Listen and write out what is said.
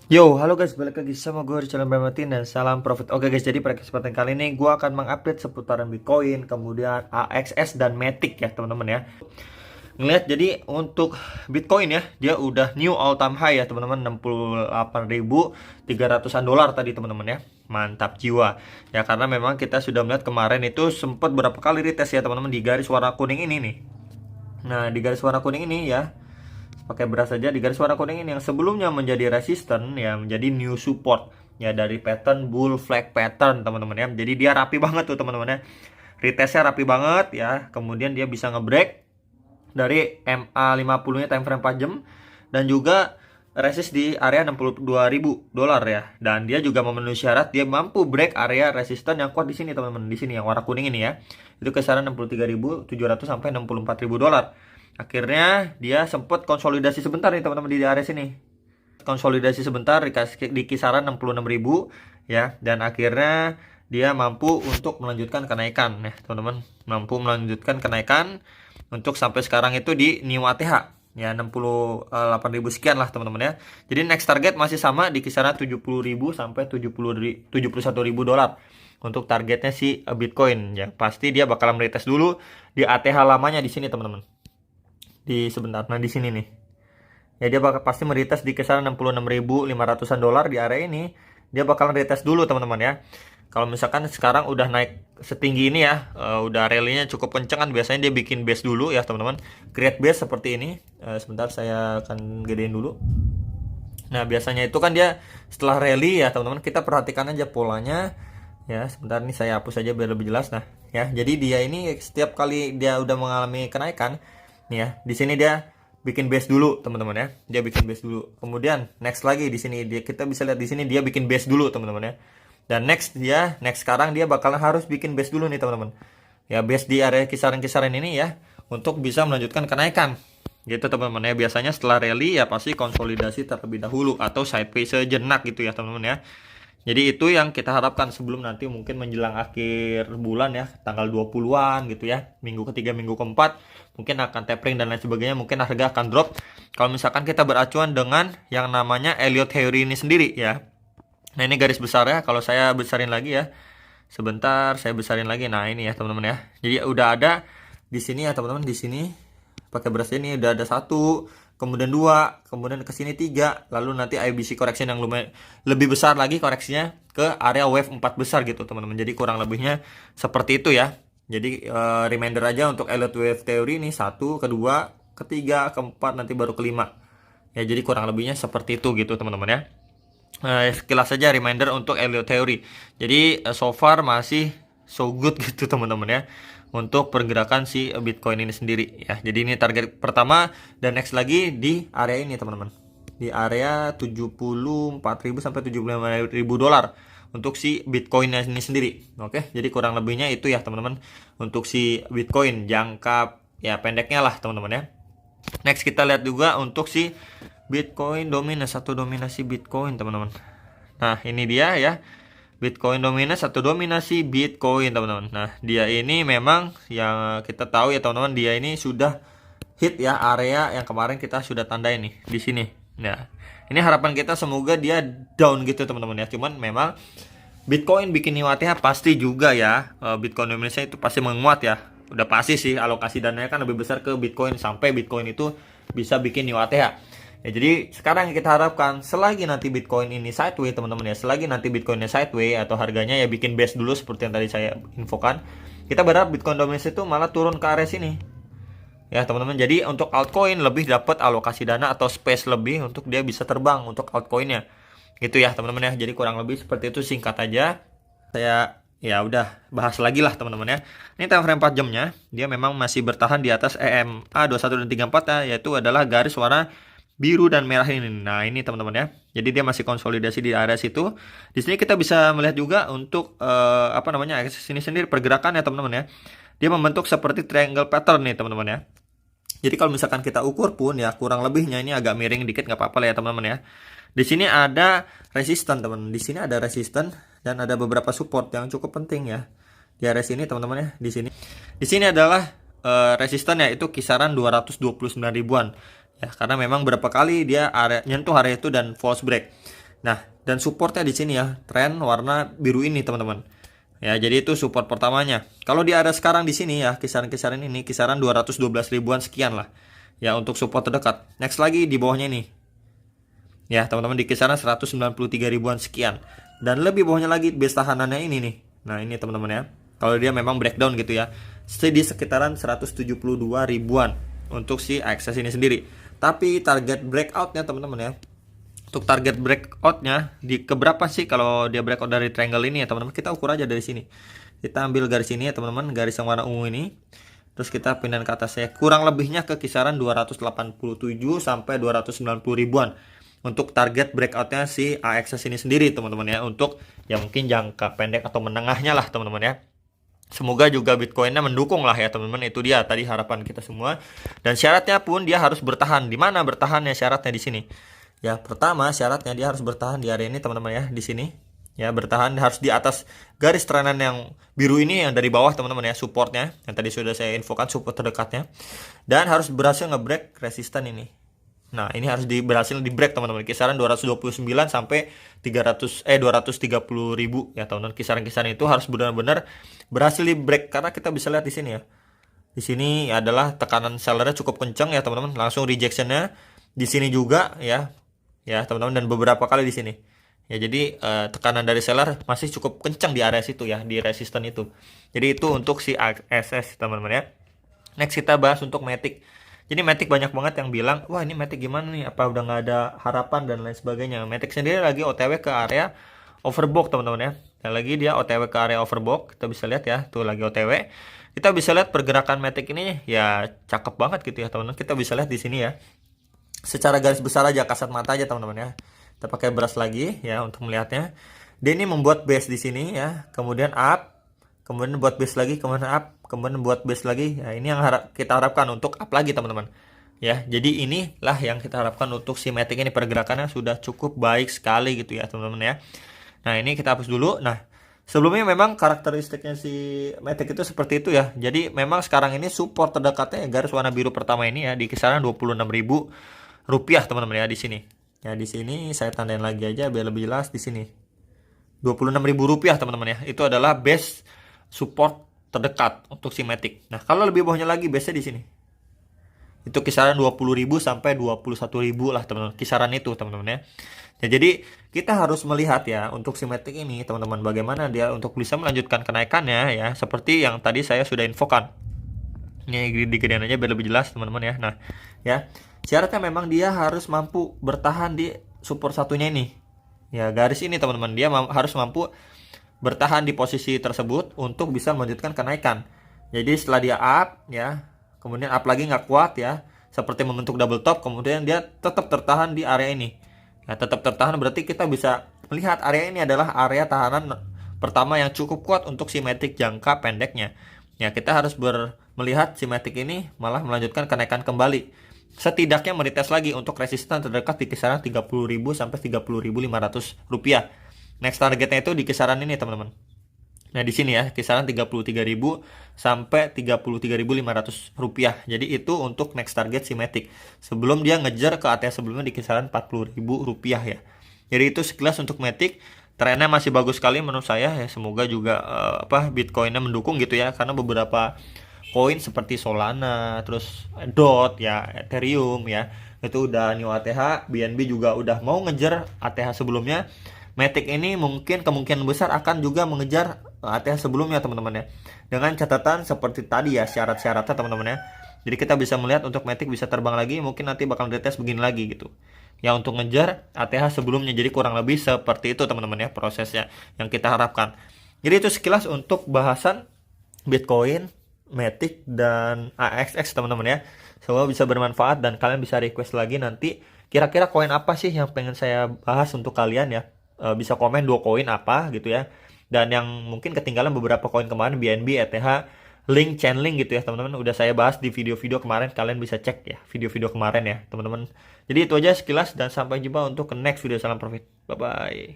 Yo, halo guys, balik lagi sama gue Richard Martin dan salam profit. Oke guys, jadi pada kesempatan kali ini gue akan mengupdate seputaran Bitcoin, kemudian AXS dan Matic ya teman-teman ya. Ngeliat jadi untuk Bitcoin ya, dia udah new all time high ya teman-teman, 68.300-an dolar tadi teman-teman ya. Mantap jiwa. Ya karena memang kita sudah melihat kemarin itu sempat berapa kali retest ya teman-teman di garis warna kuning ini nih. Nah, di garis warna kuning ini ya, pakai beras saja di garis warna kuning ini yang sebelumnya menjadi resisten ya menjadi new support ya dari pattern bull flag pattern teman-teman ya. Jadi dia rapi banget tuh teman-teman ya. Retestnya rapi banget ya. Kemudian dia bisa ngebreak dari MA50-nya time frame 4 jam dan juga resist di area 62.000 dolar ya. Dan dia juga memenuhi syarat dia mampu break area resisten yang kuat di sini teman-teman. Di sini yang warna kuning ini ya. Itu kisaran 63.700 sampai 64.000 dolar. Akhirnya dia sempat konsolidasi sebentar nih teman-teman di area sini. Konsolidasi sebentar di kisaran 66.000 ya, dan akhirnya dia mampu untuk melanjutkan kenaikan ya teman-teman. Mampu melanjutkan kenaikan untuk sampai sekarang itu di new ATH ya 68.000 sekian lah teman-teman ya. Jadi next target masih sama di kisaran 70.000 sampai 71.000 dolar untuk targetnya si Bitcoin ya. Pasti dia bakalan retest dulu di ATH lamanya di sini teman-teman. Di sebentar, nah di sini nih ya, dia bakal pasti meretest di kisaran 66.500-an dolar di area ini. Dia bakalan retest dulu teman-teman ya. Kalau misalkan sekarang udah naik setinggi ini ya, udah rally-nya cukup kenceng kan, biasanya dia bikin base dulu ya teman-teman. Create base seperti ini. Sebentar saya akan gedein dulu. Nah biasanya itu kan dia setelah rally ya teman-teman, kita perhatikan aja polanya ya. Sebentar nih saya hapus aja biar lebih jelas. Nah ya, jadi dia ini setiap kali dia udah mengalami kenaikan nih ya, di sini dia bikin base dulu teman-teman ya. Dia bikin base dulu. Kemudian next lagi di sini kita bisa lihat di sini dia bikin base dulu teman-teman ya. Dan next sekarang dia bakalan harus bikin base dulu nih teman-teman. Ya base di area kisaran-kisaran ini ya untuk bisa melanjutkan kenaikan. Gitu teman-teman ya. Biasanya setelah rally ya pasti konsolidasi terlebih dahulu atau sideways sejenak gitu ya teman-teman ya. Jadi itu yang kita harapkan sebelum nanti mungkin menjelang akhir bulan ya, tanggal 20-an gitu ya, minggu ketiga, minggu keempat, mungkin akan tapering dan lain sebagainya, mungkin harga akan drop. Kalau misalkan kita beracuan dengan yang namanya Elliott Theory ini sendiri ya. Nah ini garis besar ya, kalau saya besarin lagi ya, sebentar saya besarin lagi. Nah ini ya teman-teman ya, jadi udah ada di sini ya teman-teman, di sini pakai brush ini udah ada satu, kemudian dua, kemudian ke sini tiga, lalu nanti IBC correction yang lumayan lebih besar lagi koreksinya ke area wave 4 besar gitu teman-teman. Jadi kurang lebihnya seperti itu ya. Jadi reminder aja untuk Elliott Wave Theory ini satu, kedua, ketiga, keempat, nanti baru kelima. Ya jadi kurang lebihnya seperti itu gitu teman-teman ya. Sekilas saja reminder untuk Elliott Theory. Jadi so far masih so good gitu teman-teman ya untuk pergerakan si Bitcoin ini sendiri ya. Jadi ini target pertama dan next lagi di area ini teman-teman. Di area 74.000 sampai 75.000 dolar untuk si Bitcoin ini sendiri. Oke, jadi kurang lebihnya itu ya teman-teman untuk si Bitcoin jangka ya pendeknya lah teman-teman ya. Next kita lihat juga untuk si Bitcoin dominance atau dominasi Bitcoin teman-teman. Nah ini dia ya, Bitcoin dominance atau dominasi Bitcoin teman-teman. Nah dia ini memang yang kita tahu ya teman-teman, dia ini sudah hit ya area yang kemarin kita sudah tandai nih di sini. Nah ini harapan kita semoga dia down gitu teman-teman ya. Cuman memang Bitcoin bikin new ATH pasti juga ya, Bitcoin dominance itu pasti menguat ya. Udah pasti sih, alokasi dananya kan lebih besar ke Bitcoin sampai Bitcoin itu bisa bikin new ATH. Ya, jadi sekarang kita harapkan selagi nanti Bitcoin ini sideways teman-teman ya, selagi nanti Bitcoinnya sideways atau harganya ya bikin base dulu seperti yang tadi saya infokan, kita berharap Bitcoin dominance itu malah turun ke area sini. Ya teman-teman, jadi untuk altcoin lebih dapat alokasi dana atau space lebih untuk dia bisa terbang untuk altcoinnya. Gitu ya teman-teman ya. Jadi kurang lebih seperti itu, singkat aja. Saya ya udah bahas lagi lah teman-teman ya. Ini time frame 4 jamnya, dia memang masih bertahan di atas EMA 21 dan 34 ya, yaitu adalah garis warna biru dan merah ini. Nah, ini teman-teman ya. Jadi dia masih konsolidasi di area situ. Di sini kita bisa melihat juga untuk apa namanya? Sini sendiri pergerakan ya teman-teman ya. Dia membentuk seperti triangle pattern nih teman-teman ya. Jadi kalau misalkan kita ukur pun ya kurang lebihnya ini agak miring dikit, nggak apa-apa lah ya teman-teman ya. Di sini ada resisten teman. Di sini ada resisten dan ada beberapa support yang cukup penting ya. Di area sini teman-teman ya, di sini. Di sini adalah resisten ya, itu kisaran 229 ribuan. Ya, karena memang berapa kali dia nyentuh area itu dan false break. Nah, dan supportnya di sini ya, tren warna biru ini teman-teman. Ya, jadi itu support pertamanya. Kalau di area sekarang di sini ya, kisaran-kisaran ini kisaran 212 ribuan sekian lah. Ya, untuk support terdekat. Next lagi di bawahnya ini. Ya, teman-teman di kisaran 193 ribuan sekian. Dan lebih bawahnya lagi base tahanannya ini nih. Nah, ini teman-teman ya. Kalau dia memang breakdown gitu ya. Di sekitaran 172 ribuan untuk si AXS ini sendiri. Tapi target breakoutnya teman-teman ya. Untuk target breakoutnya di keberapa sih kalau dia breakout dari triangle ini ya teman-teman, kita ukur aja dari sini. Kita ambil garis ini ya teman-teman, garis yang warna ungu ini. Terus kita pindahin ke atas ya. Kurang lebihnya ke kisaran 287 sampai 290 ribuan. Untuk target breakoutnya si AXS ini sendiri teman-teman ya. Untuk ya mungkin jangka pendek atau menengahnya lah teman-teman ya. Semoga juga Bitcoinnya mendukung lah ya teman-teman. Itu dia tadi harapan kita semua. Dan syaratnya pun dia harus bertahan. Di mana bertahannya syaratnya di sini? Ya, pertama syaratnya dia harus bertahan di area ini teman-teman ya, di sini. Ya, bertahan harus di atas garis trenan yang biru ini yang dari bawah teman-teman ya, supportnya. Yang tadi sudah saya infokan support terdekatnya. Dan harus berhasil nge-break resisten ini. Nah, ini harus berhasil di-break teman-teman. Kisaran 229 sampai 230 ribu ya teman-teman. Kisaran-kisaran itu harus benar-benar berhasil di-break karena kita bisa lihat di sini ya. Di sini adalah tekanan sellernya cukup kencang ya teman-teman. Langsung rejectionnya di sini juga ya. Ya teman-teman, dan beberapa kali di sini ya. Jadi tekanan dari seller masih cukup kencang di area situ ya, di resisten itu. Jadi itu untuk si AXS teman-teman ya. Next kita bahas untuk Matic. Jadi Matic banyak banget yang bilang, wah ini Matic gimana nih, apa udah nggak ada harapan dan lain sebagainya. Matic sendiri lagi OTW ke area overbought teman-teman ya. Dan lagi dia OTW ke area overbought, kita bisa lihat ya, tuh lagi OTW. Kita bisa lihat pergerakan Matic ini ya cakep banget gitu ya teman-teman. Kita bisa lihat di sini ya. Secara garis besar aja, kasat mata aja teman-teman ya. Kita pakai brush lagi ya untuk melihatnya. Dia ini membuat base di sini ya, kemudian up, kemudian buat base lagi, kemudian up, kemudian buat base lagi. Ya, ini yang kita harapkan untuk up lagi teman-teman. Ya, jadi inilah yang kita harapkan untuk si Matic ini, pergerakannya sudah cukup baik sekali gitu ya teman-teman ya. Nah, ini kita hapus dulu. Nah, sebelumnya memang karakteristiknya si Matic itu seperti itu ya. Jadi memang sekarang ini support terdekatnya garis warna biru pertama ini ya di kisaran 26.000 rupiah teman-teman ya di sini. Ya di sini saya tandain lagi aja biar lebih jelas di sini. 26.000 rupiah teman-teman ya. Itu adalah base support terdekat untuk si Matic. Nah, kalau lebih bawahnya lagi base-nya di sini. Itu kisaran 20.000 sampai 21.000 lah teman-teman. Kisaran itu teman-teman ya. Ya, jadi kita harus melihat ya untuk si Matic ini teman-teman, bagaimana dia untuk bisa melanjutkan kenaikannya ya, seperti yang tadi saya sudah infokan. Ini digedein aja biar lebih jelas teman-teman ya. Nah ya, syaratnya memang dia harus mampu bertahan di support satunya ini ya, garis ini teman-teman. Dia harus mampu bertahan di posisi tersebut untuk bisa melanjutkan kenaikan. Jadi setelah dia up ya, kemudian up lagi nggak kuat ya, seperti membentuk double top, kemudian dia tetap tertahan di area ini ya. Tetap tertahan berarti kita bisa melihat area ini adalah area tahanan pertama yang cukup kuat untuk si Matic jangka pendeknya ya. Kita harus melihat si Matic ini malah melanjutkan kenaikan kembali, setidaknya meretest lagi untuk resisten terdekat di kisaran 30.000 sampai 30.500 rupiah. Next targetnya itu di kisaran ini teman-teman. Nah di sini ya, kisaran 33.000 sampai 33.500 rupiah. Jadi itu untuk next target si Matic sebelum dia ngejar ke ATH sebelumnya di kisaran 40.000 rupiah ya. Jadi itu sekilas untuk Matic. Trennya masih bagus sekali menurut saya ya. Semoga juga Bitcoinnya mendukung gitu ya, karena beberapa koin seperti Solana, terus DOT ya, Ethereum ya, itu udah new ATH. BNB juga udah mau ngejar ATH sebelumnya. Matic ini mungkin kemungkinan besar akan juga mengejar ATH sebelumnya teman-teman ya. Dengan catatan seperti tadi ya, syarat-syaratnya teman-teman ya. Jadi kita bisa melihat untuk Matic bisa terbang lagi, mungkin nanti bakal retest begini lagi gitu. Ya untuk ngejar ATH sebelumnya. Jadi kurang lebih seperti itu teman-teman ya prosesnya yang kita harapkan. Jadi itu sekilas untuk bahasan Bitcoin, Matic, dan AXS teman-teman ya. Semoga bisa bermanfaat dan kalian bisa request lagi nanti kira-kira koin apa sih yang pengen saya bahas untuk kalian ya. Bisa komen 2 koin apa gitu ya. Dan yang mungkin ketinggalan beberapa koin kemarin, BNB, ETH, Link, Chainlink gitu ya teman-teman, udah saya bahas di video-video kemarin. Kalian bisa cek ya video-video kemarin ya teman-teman. Jadi itu aja sekilas dan sampai jumpa untuk next video. Salam profit, bye bye.